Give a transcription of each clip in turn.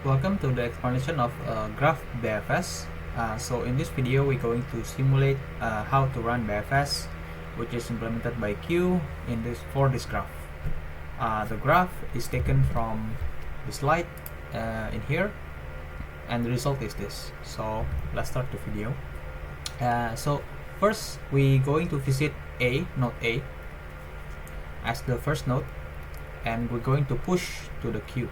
Welcome to the explanation of graph BFS. So in this video we're going to simulate how to run BFS, which is implemented by Q for this graph. The graph is taken from the slide in here, and the result is this. So let's start the video. So first we're going to visit node A as the first node, and we're going to push to the Q.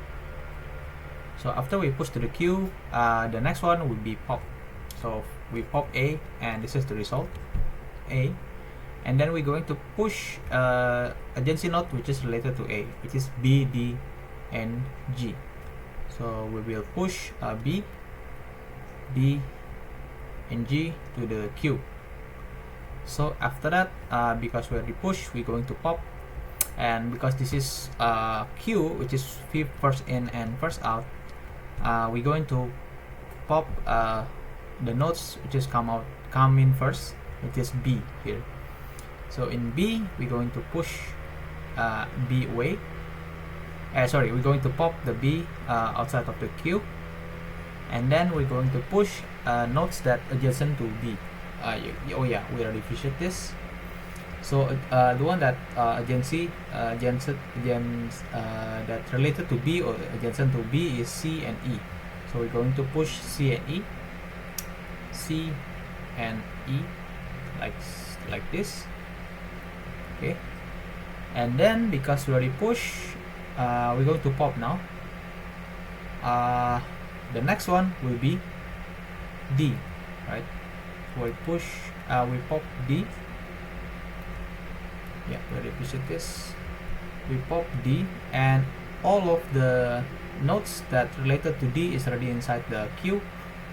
So after we push to the Q, the next one will be pop. So we pop A, and this is the result, A. And then we're going to push adjacency node which is related to A, which is B, D, and G. So we will push B, D, and G to the Q. So after that, because we already pushed, we're going to pop. And because this is Q, which is first in and first out, we're going to pop the nodes which is come in first, which is B here. So in B, we're going to push B away. We're going to pop the B outside of the Q, and then we're going to push nodes that adjacent to B. We already fished this. So the one that that related to B or adjacent to B is C and E. So we're going to push C and E, C and E, like this. Okay, and then because we already push, we're going to pop now. The next one will be D, right? So we push, we pop D. Yeah, we already visit this. We pop D, and all of the nodes that related to D is already inside the Q.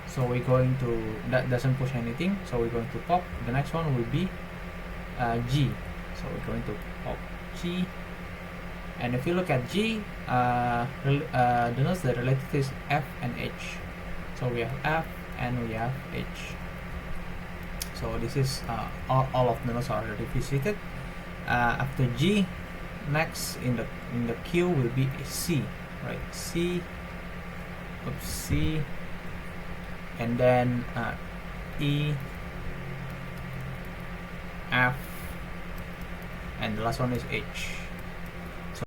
So we're going to, that doesn't push anything, so we're going to pop. The next one will be G. So we're going to pop G. And if you look at G, the nodes that related is F and H. So we have F and we have H. So this is all of the nodes are already visited. After G, next in the Q will be C, right? C, and then E, F, and the last one is H.